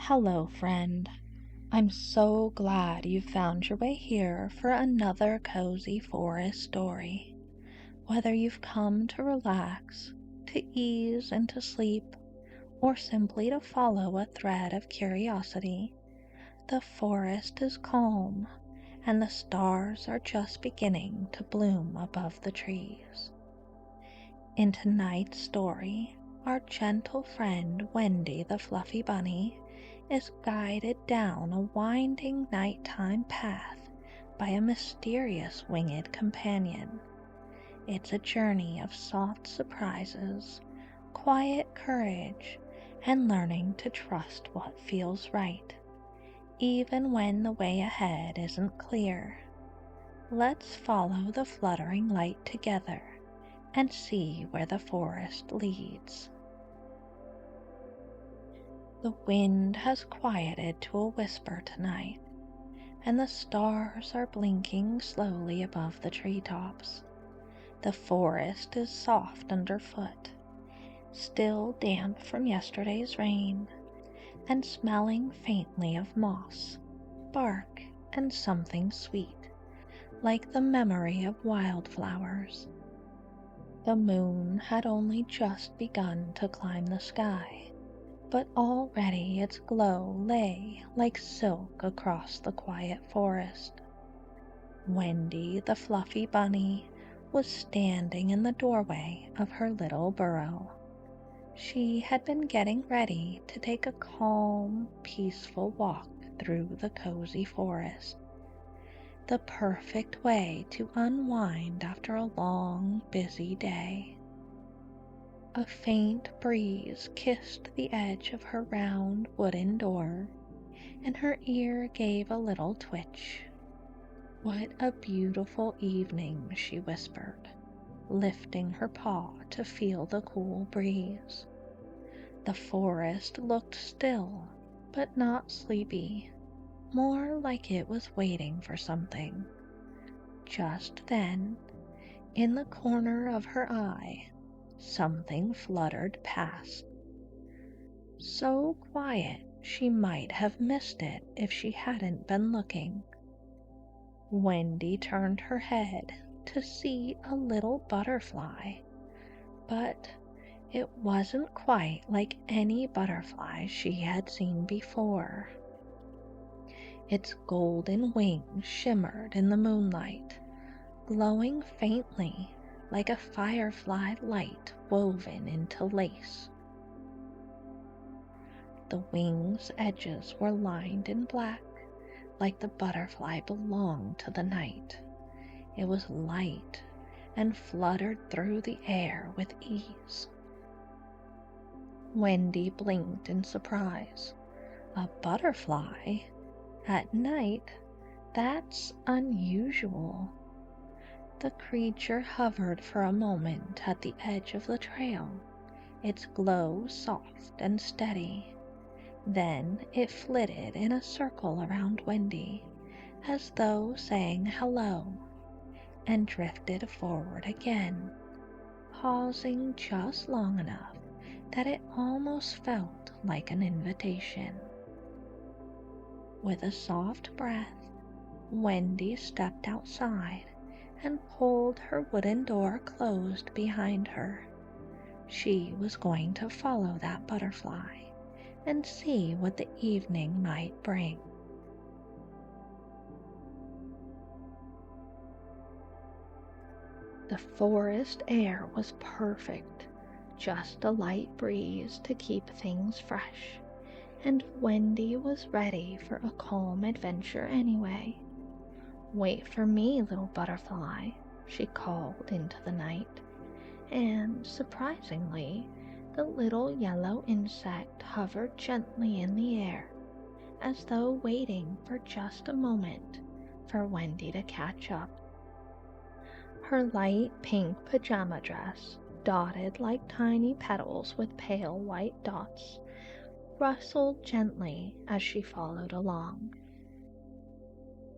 Hello, friend. I'm so glad you found your way here for another cozy forest story. Whether you've come to relax, to ease into sleep, or simply to follow a thread of curiosity, the forest is calm and the stars are just beginning to bloom above the trees. In tonight's story, our gentle friend Wendy the Fluffy Bunny is guided down a winding nighttime path by a mysterious winged companion. It's a journey of soft surprises, quiet courage, and learning to trust what feels right, even when the way ahead isn't clear. Let's follow the fluttering light together and see where the forest leads. The wind has quieted to a whisper tonight, and the stars are blinking slowly above the treetops. The forest is soft underfoot, still damp from yesterday's rain, and smelling faintly of moss, bark, and something sweet, like the memory of wildflowers. The moon had only just begun to climb the sky, but already its glow lay like silk across the quiet forest. Wendy the Fluffy Bunny was standing in the doorway of her little burrow. She had been getting ready to take a calm, peaceful walk through the cozy forest, the perfect way to unwind after a long, busy day. A faint breeze kissed the edge of her round wooden door, and her ear gave a little twitch. "What a beautiful evening," she whispered, lifting her paw to feel the cool breeze. The forest looked still, but not sleepy, more like it was waiting for something. Just then, in the corner of her eye, something fluttered past. So quiet she might have missed it if she hadn't been looking. Wendy turned her head to see a little butterfly, but it wasn't quite like any butterfly she had seen before. Its golden wings shimmered in the moonlight, glowing faintly like a firefly light woven into lace. The wings' edges were lined in black, like the butterfly belonged to the night. It was light and fluttered through the air with ease. Wendy blinked in surprise. A butterfly? At night? That's unusual. The creature hovered for a moment at the edge of the trail, its glow soft and steady. Then it flitted in a circle around Wendy, as though saying hello, and drifted forward again, pausing just long enough that it almost felt like an invitation. With a soft breath, Wendy stepped outside and pulled her wooden door closed behind her. She was going to follow that butterfly and see what the evening might bring. The forest air was perfect, just a light breeze to keep things fresh, and Wendy was ready for a calm adventure anyway. "Wait for me, little butterfly," she called into the night, and surprisingly, the little yellow insect hovered gently in the air, as though waiting for just a moment for Wendy to catch up. Her light pink pajama dress, dotted like tiny petals with pale white dots, rustled gently as she followed along.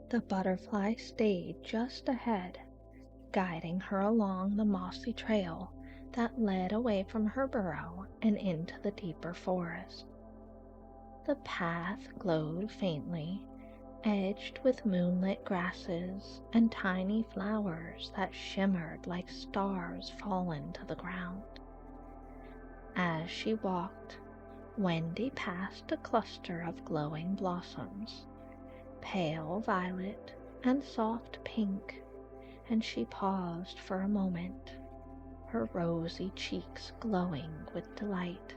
The butterfly stayed just ahead, guiding her along the mossy trail that led away from her burrow and into the deeper forest. The path glowed faintly, edged with moonlit grasses and tiny flowers that shimmered like stars fallen to the ground. As she walked, Wendy passed a cluster of glowing blossoms, pale violet and soft pink, and she paused for a moment, her rosy cheeks glowing with delight.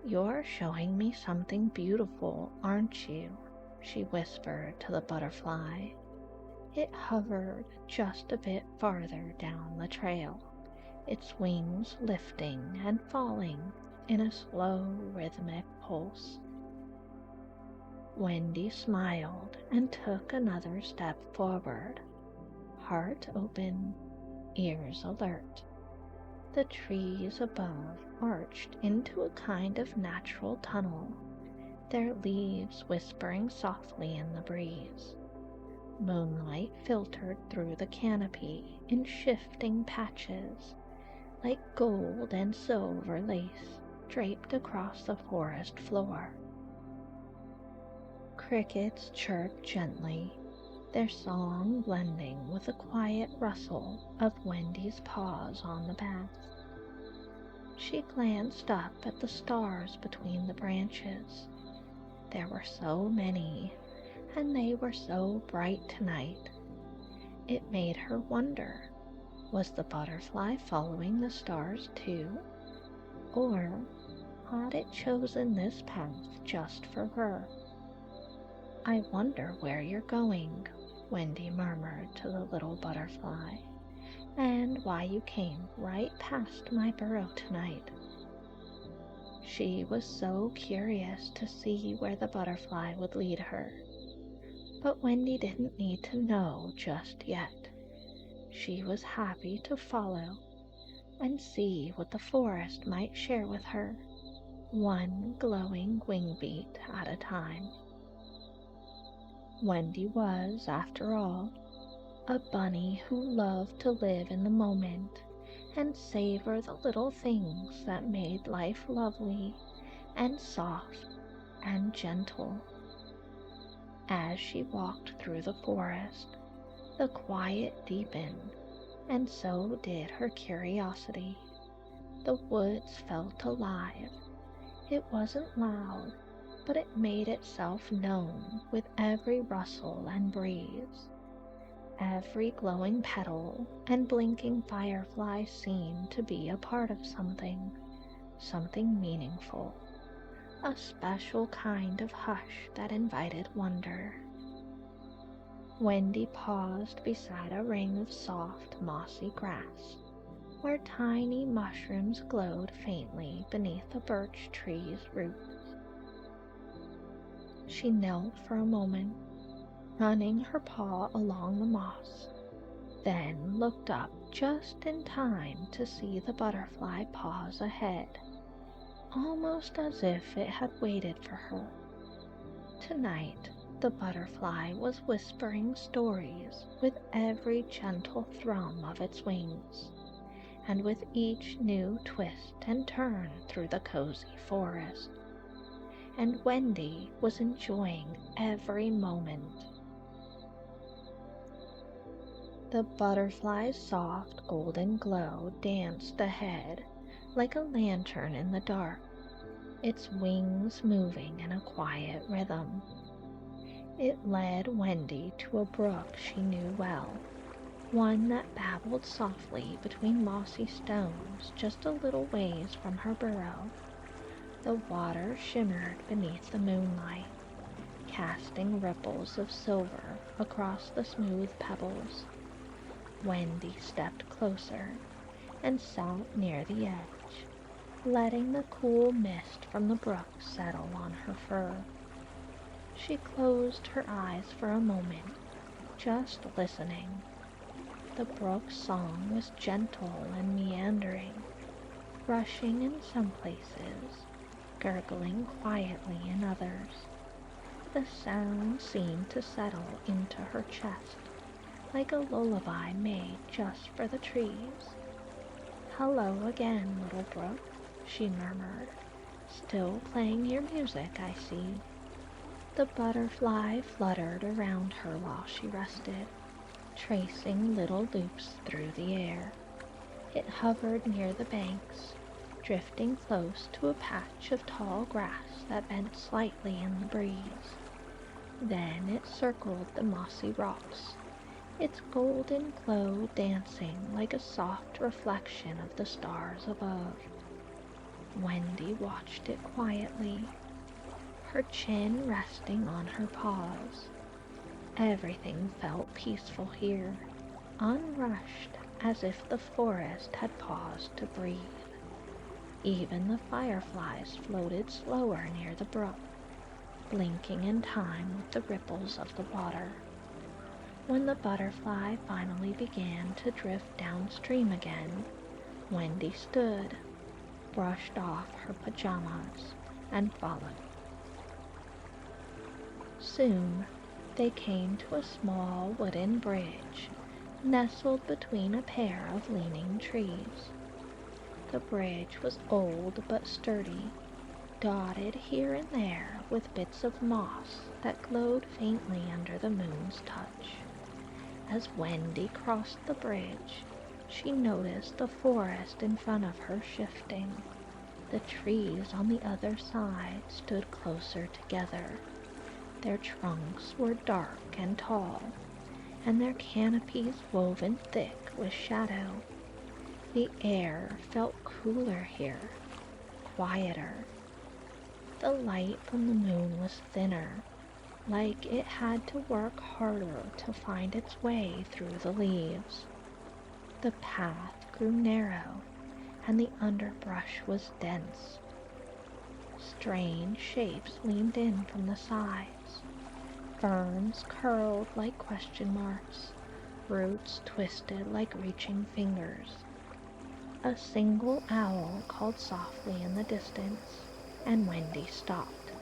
"You're showing me something beautiful, aren't you?" she whispered to the butterfly. It hovered just a bit farther down the trail, its wings lifting and falling in a slow, rhythmic pulse. Wendy smiled and took another step forward, heart open, ears alert. The trees above arched into a kind of natural tunnel, their leaves whispering softly in the breeze. Moonlight filtered through the canopy in shifting patches, like gold and silver lace draped across the forest floor. Crickets chirped gently, their song blending with the quiet rustle of Wendy's paws on the path. She glanced up at the stars between the branches. There were so many, and they were so bright tonight. It made her wonder, was the butterfly following the stars too? Or had it chosen this path just for her? "I wonder where you're going," Wendy murmured to the little butterfly, "and why you came right past my burrow tonight." She was so curious to see where the butterfly would lead her. But Wendy didn't need to know just yet. She was happy to follow and see what the forest might share with her, one glowing wing beat at a time. Wendy was, after all, a bunny who loved to live in the moment and savor the little things that made life lovely and soft and gentle. As she walked through the forest, the quiet deepened, and so did her curiosity. The woods felt alive. It wasn't loud, but it made itself known with every rustle and breeze. Every glowing petal and blinking firefly seemed to be a part of something meaningful, a special kind of hush that invited wonder. Wendy paused beside a ring of soft, mossy grass, where tiny mushrooms glowed faintly beneath a birch tree's roots. She knelt for a moment, running her paw along the moss, then looked up just in time to see the butterfly pause ahead, almost as if it had waited for her. Tonight, the butterfly was whispering stories with every gentle thrum of its wings, and with each new twist and turn through the cozy forest. And Wendy was enjoying every moment. The butterfly's soft golden glow danced ahead like a lantern in the dark, its wings moving in a quiet rhythm. It led Wendy to a brook she knew well, one that babbled softly between mossy stones just a little ways from her burrow. The water shimmered beneath the moonlight, casting ripples of silver across the smooth pebbles. Wendy stepped closer and sat near the edge, letting the cool mist from the brook settle on her fur. She closed her eyes for a moment, just listening. The brook's song was gentle and meandering, rushing in some places, gurgling quietly in others. The sound seemed to settle into her chest, like a lullaby made just for the trees. "Hello again, little brook," she murmured, Still playing your music, I see." The butterfly fluttered around her while she rested, tracing little loops through the air. It hovered near the banks, drifting close to a patch of tall grass that bent slightly in the breeze. Then it circled the mossy rocks, its golden glow dancing like a soft reflection of the stars above. Wendy watched it quietly, her chin resting on her paws. Everything felt peaceful here, unrushed, as if the forest had paused to breathe. Even the fireflies floated slower near the brook, blinking in time with the ripples of the water. When the butterfly finally began to drift downstream again, Wendy stood, brushed off her pajamas, and followed. Soon they came to a small wooden bridge nestled between a pair of leaning trees. The bridge was old but sturdy, dotted here and there with bits of moss that glowed faintly under the moon's touch. As Wendy crossed the bridge, she noticed the forest in front of her shifting. The trees on the other side stood closer together. Their trunks were dark and tall, and their canopies woven thick with shadow. The air felt cooler here, quieter. The light from the moon was thinner, like it had to work harder to find its way through the leaves. The path grew narrow, and the underbrush was dense. Strange shapes leaned in from the sides. Ferns curled like question marks, roots twisted like reaching fingers. A single owl called softly in the distance, and Wendy stopped.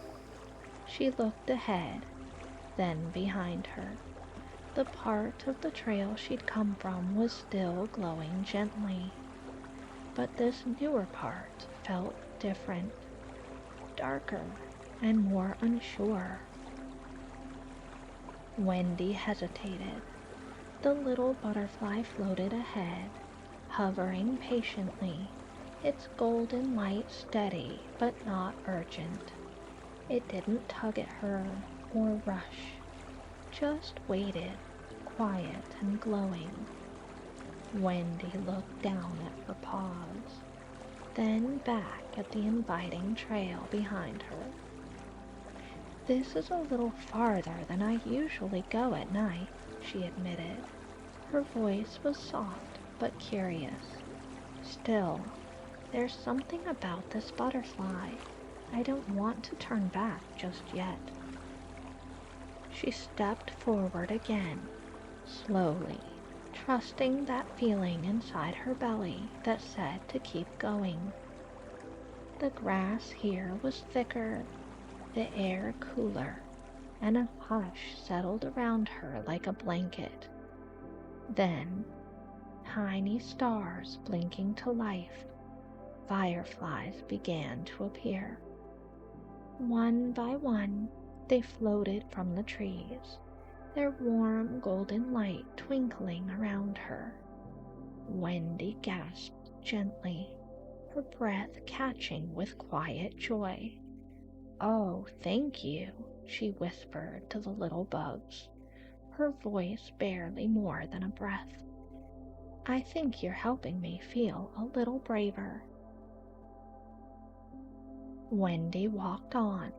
She looked ahead, then behind her. The part of the trail she'd come from was still glowing gently, but this newer part felt different, darker and more unsure. Wendy hesitated. The little butterfly floated ahead, hovering patiently, its golden light steady but not urgent. It didn't tug at her or rush, just waited, quiet and glowing. Wendy looked down at her paws, then back at the inviting trail behind her. "This is a little farther than I usually go at night," she admitted. Her voice was soft but curious. "Still, there's something about this butterfly. I don't want to turn back just yet." She stepped forward again, slowly, trusting that feeling inside her belly that said to keep going. The grass here was thicker, the air cooler, and a hush settled around her like a blanket. Then, tiny stars blinking to life, fireflies began to appear. One by one, they floated from the trees, their warm golden light twinkling around her. Wendy gasped gently, her breath catching with quiet joy. "Oh, thank you," she whispered to the little bugs, her voice barely more than a breath. "I think you're helping me feel a little braver." Wendy walked on,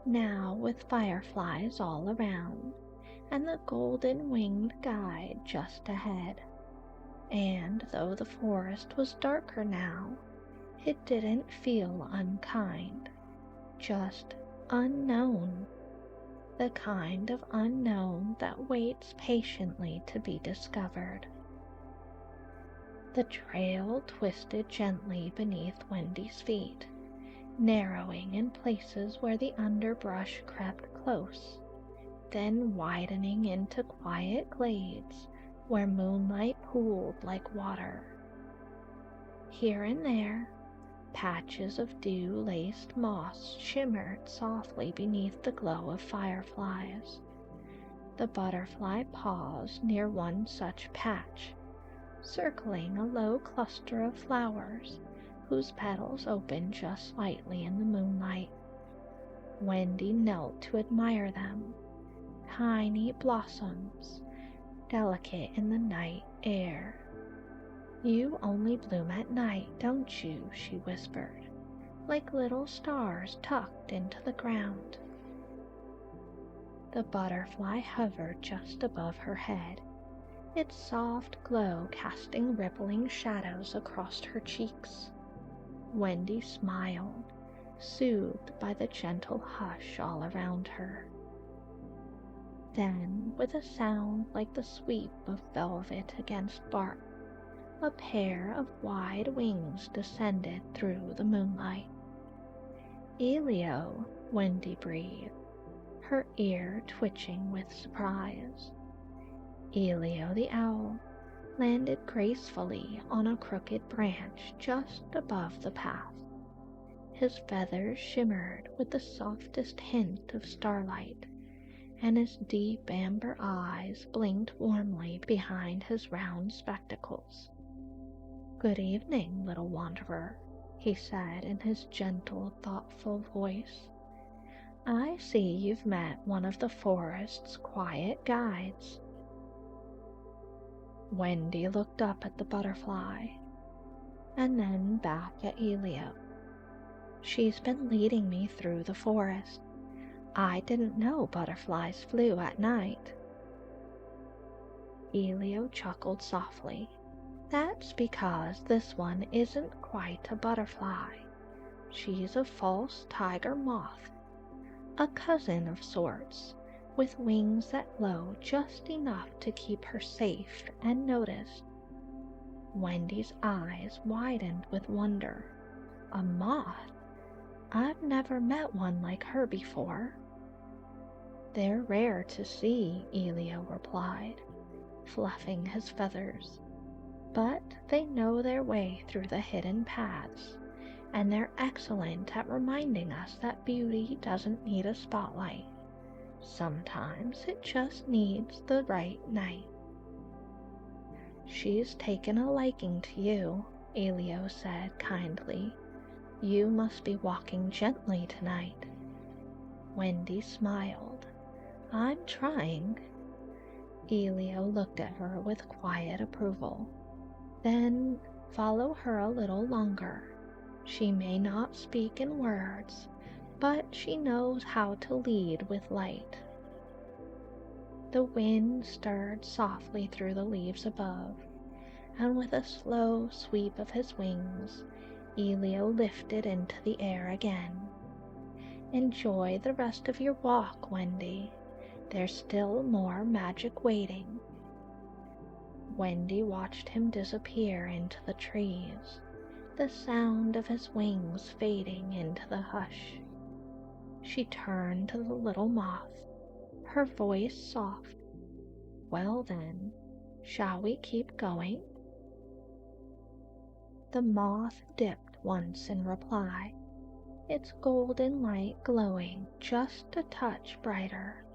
now with fireflies all around, and the golden-winged guide just ahead. And though the forest was darker now, it didn't feel unkind, just unknown, the kind of unknown that waits patiently to be discovered. The trail twisted gently beneath Wendy's feet, narrowing in places where the underbrush crept close, then widening into quiet glades where moonlight pooled like water. Here and there, Patches of dew-laced moss shimmered softly beneath the glow of fireflies. The butterfly paused near one such patch, circling a low cluster of flowers whose petals opened just slightly in the moonlight. Wendy knelt to admire them, tiny blossoms, delicate in the night air. "You only bloom at night, don't you?" she whispered, "like little stars tucked into the ground." The butterfly hovered just above her head, its soft glow casting rippling shadows across her cheeks. Wendy smiled, soothed by the gentle hush all around her. Then, with a sound like the sweep of velvet against bark, a pair of wide wings descended through the moonlight. "Elio," Wendy breathed, her ear twitching with surprise. Elio the owl landed gracefully on a crooked branch just above the path. His feathers shimmered with the softest hint of starlight, and his deep amber eyes blinked warmly behind his round spectacles. "Good evening, little wanderer," he said in his gentle, thoughtful voice. "I see you've met one of the forest's quiet guides." Wendy looked up at the butterfly, and then back at Elio. "She's been leading me through the forest. I didn't know butterflies flew at night." Elio chuckled softly. "That's because this one isn't quite a butterfly. She's a false tiger moth, a cousin of sorts, with wings that glow just enough to keep her safe and noticed." Wendy's eyes widened with wonder. "A moth? I've never met one like her before." "They're rare to see," Elio replied, fluffing his feathers. "But they know their way through the hidden paths, and they're excellent at reminding us that beauty doesn't need a spotlight. Sometimes it just needs the right night." "She's taken a liking to you," Elio said kindly. "You must be walking gently tonight." Wendy smiled. "I'm trying." Elio looked at her with quiet approval. "Then follow her a little longer. She may not speak in words, but she knows how to lead with light." The wind stirred softly through the leaves above, and with a slow sweep of his wings, Elio lifted into the air again. "Enjoy the rest of your walk, Wendy. There's still more magic waiting." Wendy watched him disappear into the trees, the sound of his wings fading into the hush. She turned to the little moth, her voice soft. "Well then, shall we keep going?" The moth dipped once in reply, its golden light glowing just a touch brighter.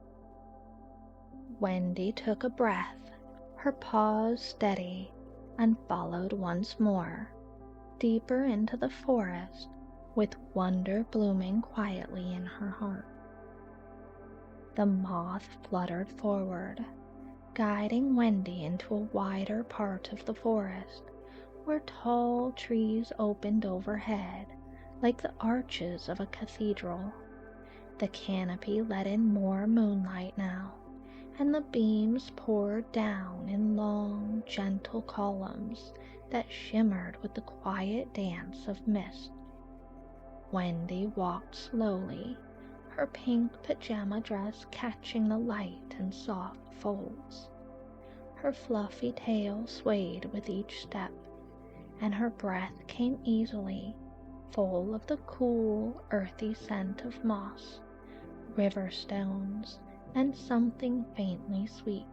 Wendy took a breath, her paws steady, and followed once more, deeper into the forest, with wonder blooming quietly in her heart. The moth fluttered forward, guiding Wendy into a wider part of the forest, where tall trees opened overhead like the arches of a cathedral. The canopy let in more moonlight now, and the beams poured down in long, gentle columns that shimmered with the quiet dance of mist. Wendy walked slowly, her pink pajama dress catching the light in soft folds. Her fluffy tail swayed with each step, and her breath came easily, full of the cool, earthy scent of moss, river stones, and something faintly sweet,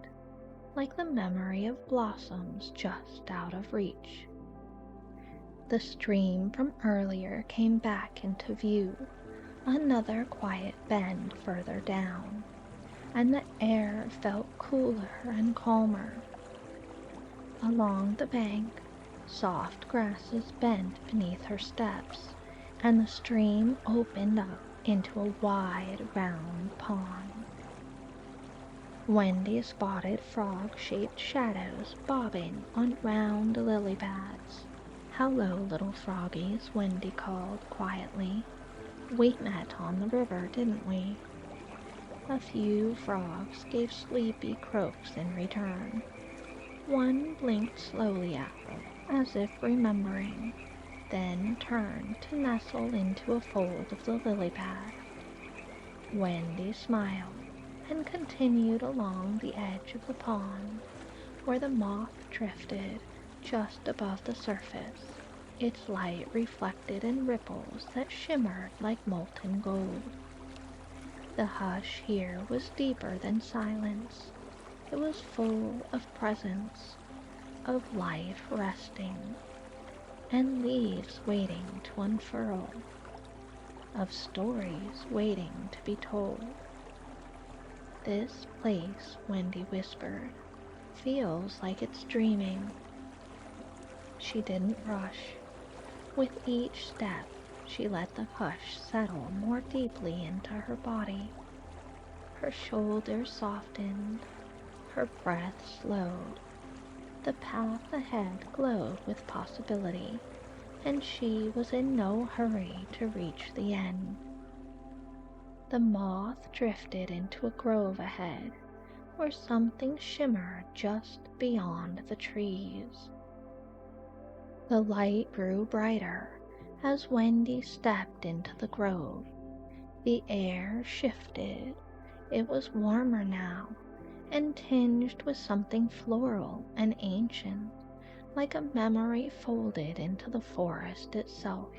like the memory of blossoms just out of reach. The stream from earlier came back into view, another quiet bend further down, and the air felt cooler and calmer. Along the bank, soft grasses bent beneath her steps, and the stream opened up into a wide, round pond. Wendy spotted frog-shaped shadows bobbing on round lily pads. "Hello, little froggies," Wendy called quietly. "We met on the river, didn't we?" A few frogs gave sleepy croaks in return. One blinked slowly at them, as if remembering, then turned to nestle into a fold of the lily pad. Wendy smiled and continued along the edge of the pond, where the moth drifted just above the surface, its light reflected in ripples that shimmered like molten gold. The hush here was deeper than silence. It was full of presence, of life resting, and leaves waiting to unfurl, of stories waiting to be told. "This place," Wendy whispered, "feels like it's dreaming." She didn't rush. With each step, she let the hush settle more deeply into her body. Her shoulders softened, her breath slowed. The path ahead glowed with possibility, and she was in no hurry to reach the end. The moth drifted into a grove ahead, where something shimmered just beyond the trees. The light grew brighter as Wendy stepped into the grove. The air shifted. It was warmer now, and tinged with something floral and ancient, like a memory folded into the forest itself.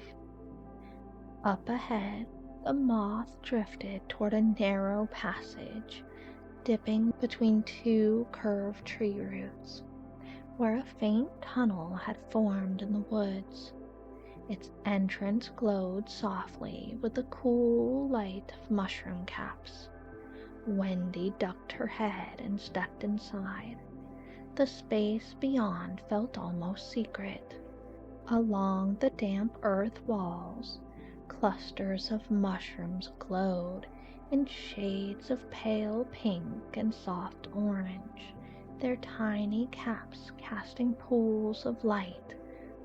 Up ahead, the moth drifted toward a narrow passage, dipping between two curved tree roots, where a faint tunnel had formed in the woods. Its entrance glowed softly with the cool light of mushroom caps. Wendy ducked her head and stepped inside. The space beyond felt almost secret. Along the damp earth walls, clusters of mushrooms glowed in shades of pale pink and soft orange, their tiny caps casting pools of light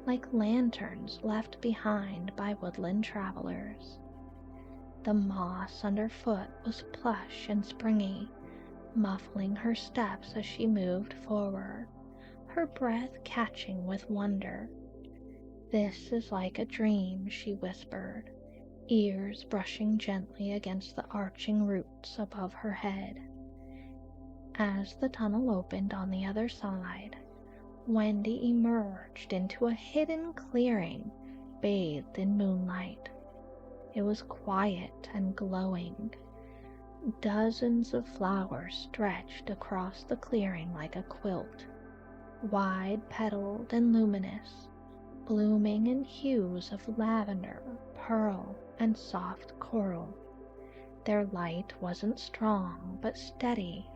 like lanterns left behind by woodland travelers. The moss underfoot was plush and springy, muffling her steps as she moved forward, her breath catching with wonder. "This is like a dream," she whispered, ears brushing gently against the arching roots above her head. As the tunnel opened on the other side, Wendy emerged into a hidden clearing bathed in moonlight. It was quiet and glowing. Dozens of flowers stretched across the clearing like a quilt, wide-petaled and luminous, blooming in hues of lavender, pearl, and soft coral. Their light wasn't strong but steady,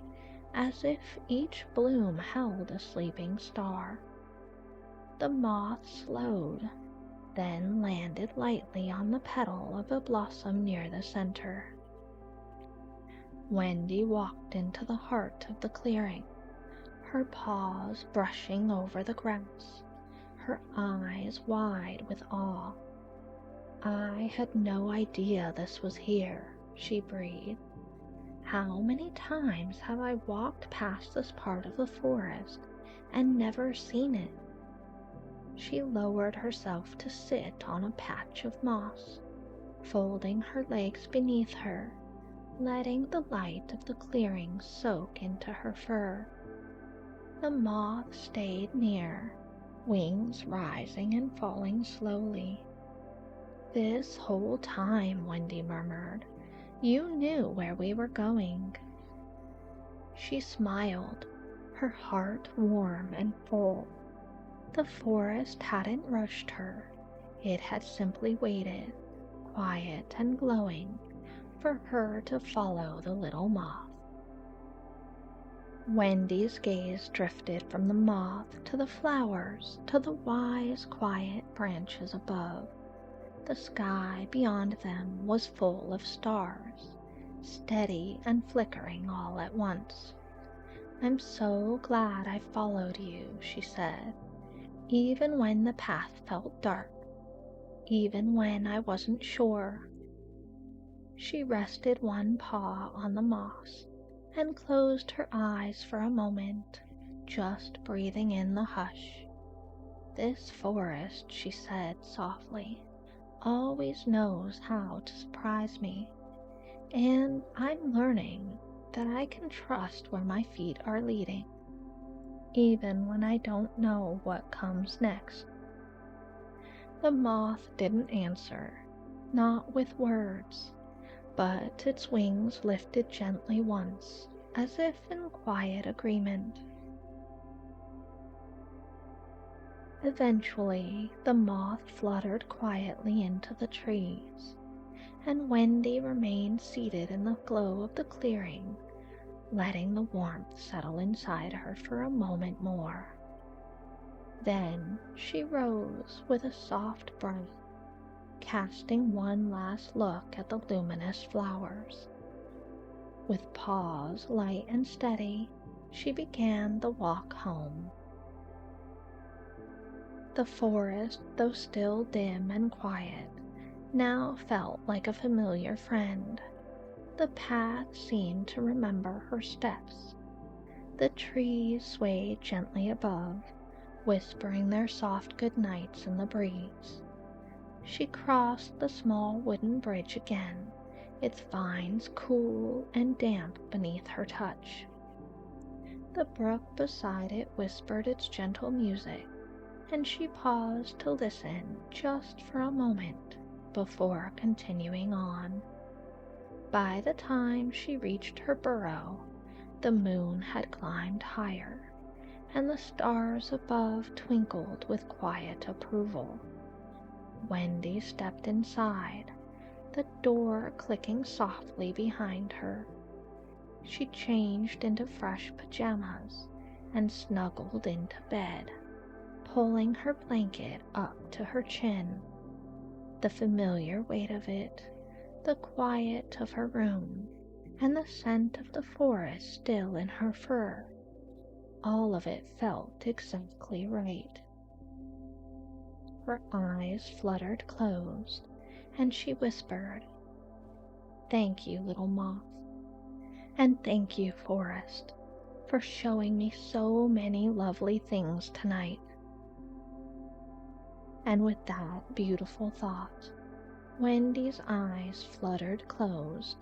as if each bloom held a sleeping star. The moth slowed, then landed lightly on the petal of a blossom near the center. Wendy walked into the heart of the clearing, her paws brushing over the grass, her eyes wide with awe. "I had no idea this was here," she breathed. "How many times have I walked past this part of the forest and never seen it?" She lowered herself to sit on a patch of moss, folding her legs beneath her, letting the light of the clearing soak into her fur. The moth stayed near, wings rising and falling slowly. "This whole time," Wendy murmured, "you knew where we were going." She smiled, her heart warm and full. The forest hadn't rushed her. It had simply waited, quiet and glowing, for her to follow the little moth. Wendy's gaze drifted from the moth to the flowers to the wise, quiet branches above. The sky beyond them was full of stars, steady and flickering all at once. "I'm so glad I followed you," she said, "even when the path felt dark, even when I wasn't sure." She rested one paw on the moss and closed her eyes for a moment, just breathing in the hush. "This forest," she said softly, "always knows how to surprise me, and I'm learning that I can trust where my feet are leading, even when I don't know what comes next." The moth didn't answer, not with words, but its wings lifted gently once, as if in quiet agreement. Eventually, the moth fluttered quietly into the trees, and Wendy remained seated in the glow of the clearing, letting the warmth settle inside her for a moment more. Then she rose with a soft breath, casting one last look at the luminous flowers. With paws light and steady, she began the walk home. The forest, though still dim and quiet, now felt like a familiar friend. The path seemed to remember her steps. The trees swayed gently above, whispering their soft good nights in the breeze. She crossed the small wooden bridge again, its vines cool and damp beneath her touch. The brook beside it whispered its gentle music, and she paused to listen just for a moment before continuing on. By the time she reached her burrow, the moon had climbed higher, and the stars above twinkled with quiet approval. Wendy stepped inside, the door clicking softly behind her. She changed into fresh pajamas and snuggled into bed, pulling her blanket up to her chin. The familiar weight of it, the quiet of her room, and the scent of the forest still in her fur, all of it felt exactly right. Her eyes fluttered closed, and she whispered, "Thank you, little moth, and thank you, forest, for showing me so many lovely things tonight." And with that beautiful thought, Wendy's eyes fluttered closed,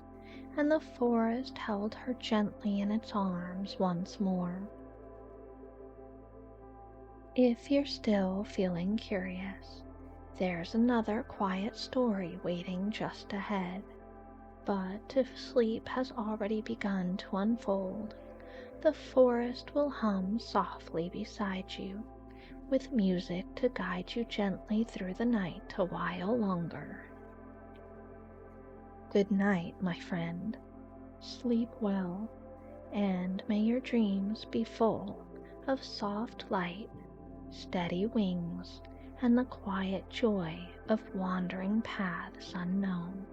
and the forest held her gently in its arms once more. If you're still feeling curious, there's another quiet story waiting just ahead. But if sleep has already begun to unfold, the forest will hum softly beside you, with music to guide you gently through the night a while longer. Good night, my friend. Sleep well, and may your dreams be full of soft light, steady wings, and the quiet joy of wandering paths unknown.